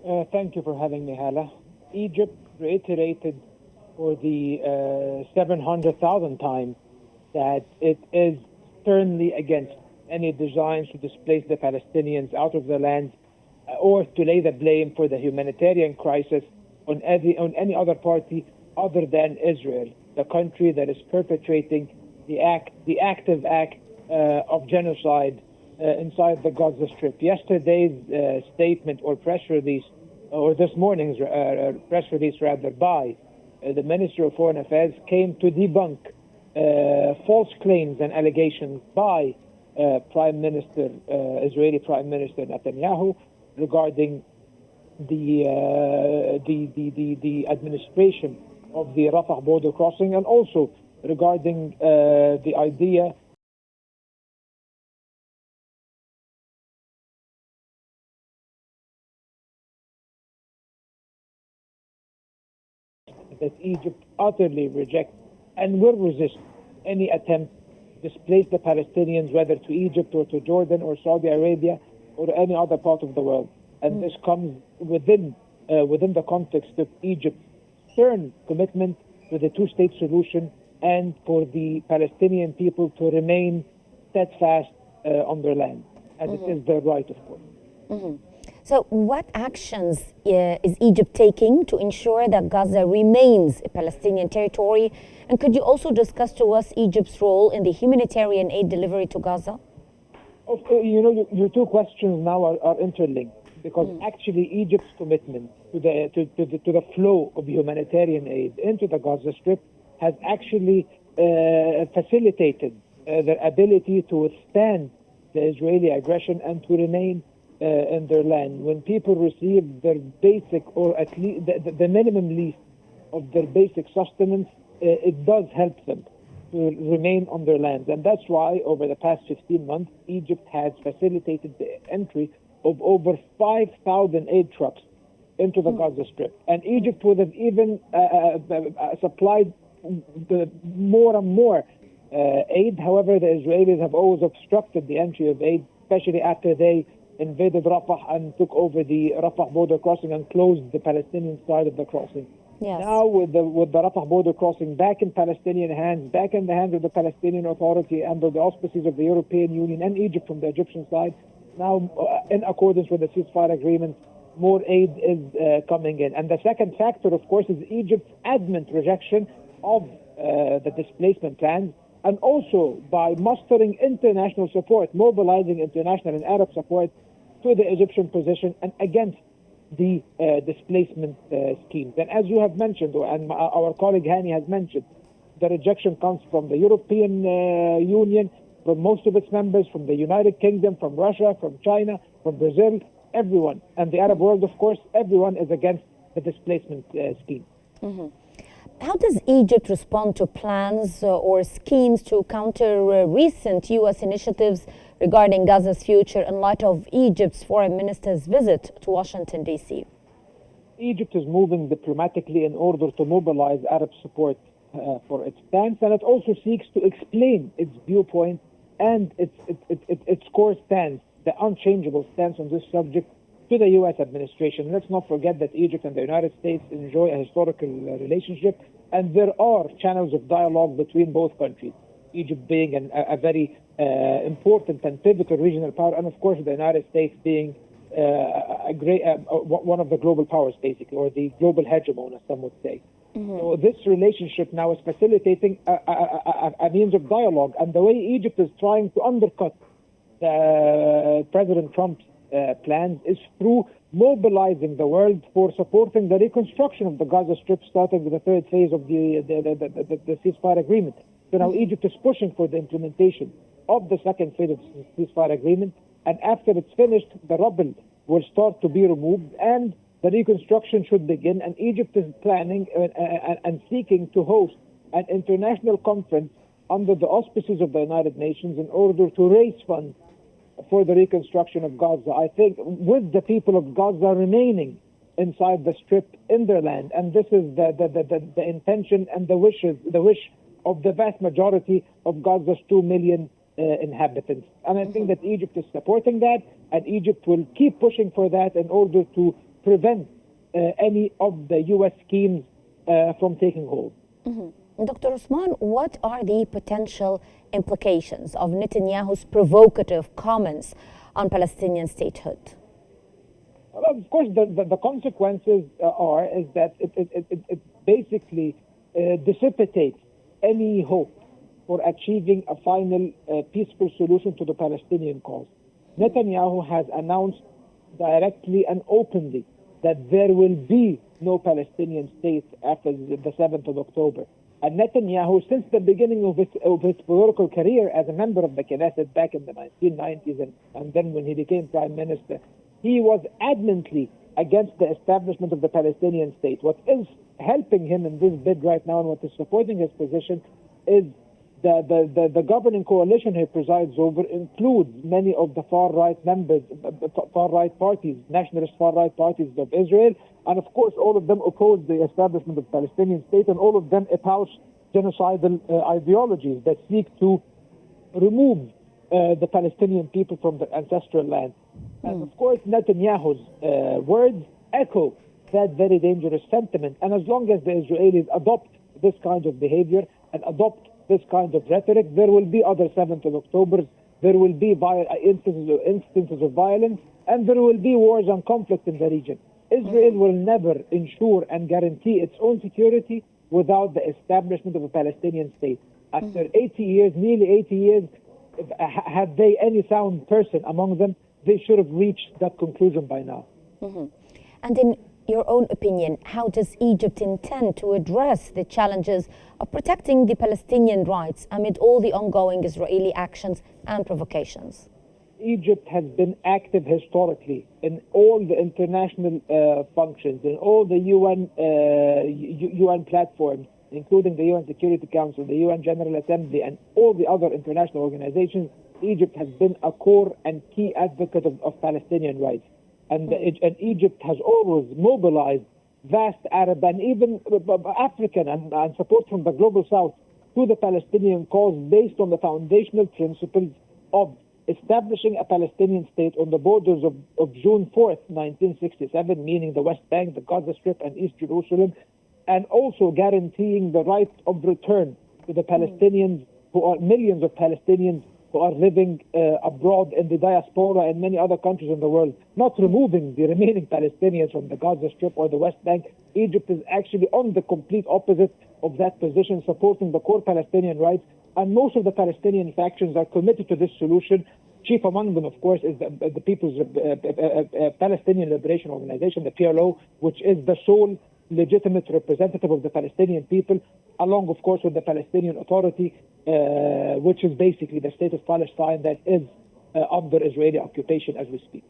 Thank you for having me, Hala. Egypt reiterated for the 700,000th time that it is sternly against any designs to displace the Palestinians out of the land or to lay the blame for the humanitarian crisis on any other party other than Israel, the country that is perpetrating the active act of genocide inside the Gaza Strip. Yesterday's statement or press release, or this morning's press release rather, by the Minister of Foreign Affairs came to debunk false claims and allegations by Israeli Prime Minister Netanyahu regarding the administration of the Rafah border crossing, and also regarding the idea that Egypt utterly rejects and will resist any attempt to displace the Palestinians, whether to Egypt or to Jordan or Saudi Arabia or any other part of the world. And this comes within the context of Egypt's stern commitment to the two-state solution and for the Palestinian people to remain steadfast on their land, as it is their right, of course. So what actions is Egypt taking to ensure that Gaza remains a Palestinian territory? And could you also discuss to us Egypt's role in the humanitarian aid delivery to Gaza? Your two questions now are interlinked, because actually Egypt's commitment to the flow of humanitarian aid into the Gaza Strip has actually facilitated their ability to withstand the Israeli aggression and to remain in their land. When people receive their basic, or at least the minimum least of their basic sustenance, it does help them to remain on their land. And that's why over the past 15 months, Egypt has facilitated the entry of over 5,000 aid trucks into the Gaza Strip. And Egypt would have even supplied more and more aid. However, the Israelis have always obstructed the entry of aid, especially after they invaded Rafah and took over the Rafah border crossing and closed the Palestinian side of the crossing. Yes. Now, with the Rafah border crossing back in Palestinian hands, back in the hands of the Palestinian Authority under the auspices of the European Union and Egypt from the Egyptian side, now in accordance with the ceasefire agreement, more aid is coming in. And the second factor, of course, is Egypt's adamant rejection of the displacement plans, and also by mustering international support, mobilizing international and Arab support to the Egyptian position and against the displacement schemes. And as you have mentioned, and our colleague Hani has mentioned, the rejection comes from the European Union, from most of its members, from the United Kingdom, from Russia, from China, from Brazil, everyone. And the Arab world, of course, everyone is against the displacement scheme. How does Egypt respond to plans or schemes to counter recent U.S. initiatives regarding Gaza's future in light of Egypt's foreign minister's visit to Washington, D.C.? Egypt is moving diplomatically in order to mobilize Arab support for its stance, and it also seeks to explain its viewpoint and its core stance, the unchangeable stance on this subject, to the U.S. administration. Let's not forget that Egypt and the United States enjoy a historical relationship, and there are channels of dialogue between both countries. Egypt being a very important and pivotal regional power, and of course the United States being one of the global powers, basically, or the global hegemon, as some would say. So this relationship now is facilitating a means of dialogue, and the way Egypt is trying to undercut President Trump's plans is through mobilizing the world for supporting the reconstruction of the Gaza Strip, starting with the third phase of the ceasefire agreement. So now Egypt is pushing for the implementation of the second phase of the ceasefire agreement, and after it's finished, the rubble will start to be removed and the reconstruction should begin. And Egypt is planning and seeking to host an international conference under the auspices of the United Nations in order to raise funds for the reconstruction of Gaza. I think with the people of Gaza remaining inside the Strip in their land, and this is the intention and the wish of the vast majority of Gaza's 2 million inhabitants. And I think that Egypt is supporting that, and Egypt will keep pushing for that in order to prevent any of the U.S. schemes from taking hold. Dr. Osman, what are the potential implications of Netanyahu's provocative comments on Palestinian statehood? Of course, the consequences is that it basically dissipates any hope for achieving a final peaceful solution to the Palestinian cause. Netanyahu has announced directly and openly that there will be no Palestinian state after the 7th of October. And Netanyahu, since the beginning of his political career as a member of the Knesset back in the 1990s and then when he became prime minister, he was adamantly against the establishment of the Palestinian state. What is helping him in this bid right now and what is supporting his position is the governing coalition he presides over includes many of the far-right members, far-right parties, nationalist far-right parties of Israel, and of course all of them oppose the establishment of the Palestinian state, and all of them espouse genocidal ideologies that seek to remove the Palestinian people from the ancestral land. And of course Netanyahu's words echo that very dangerous sentiment, and as long as the Israelis adopt this kind of behavior and adopt this kind of rhetoric, there will be other 7th of Octobers, there will be instances of violence, and there will be wars and conflict in the region. Israel will never ensure and guarantee its own security without the establishment of a Palestinian state. After 80 years, nearly 80 years, have they any sound person among them, they should have reached that conclusion by now. And in your own opinion, how does Egypt intend to address the challenges of protecting the Palestinian rights amid all the ongoing Israeli actions and provocations? Egypt has been active historically in all the international functions, in all the UN platforms, including the UN Security Council, the UN General Assembly, and all the other international organizations. Egypt has been a core and key advocate of Palestinian rights. And Egypt has always mobilized vast Arab and even African and support from the global South to the Palestinian cause based on the foundational principles of establishing a Palestinian state on the borders of June 4th, 1967, meaning the West Bank, the Gaza Strip, and East Jerusalem, and also guaranteeing the right of return to the Palestinians, who are millions of Palestinians who are living abroad in the diaspora and many other countries in the world, not removing the remaining Palestinians from the Gaza Strip or the West Bank. Egypt is actually on the complete opposite of that position, supporting the core Palestinian rights, and most of the Palestinian factions are committed to this solution. Chief among them, of course, is the People's Palestinian Liberation Organization, the PLO, which is the sole legitimate representative of the Palestinian people, along, of course, with the Palestinian Authority, which is basically the state of Palestine that is under Israeli occupation as we speak.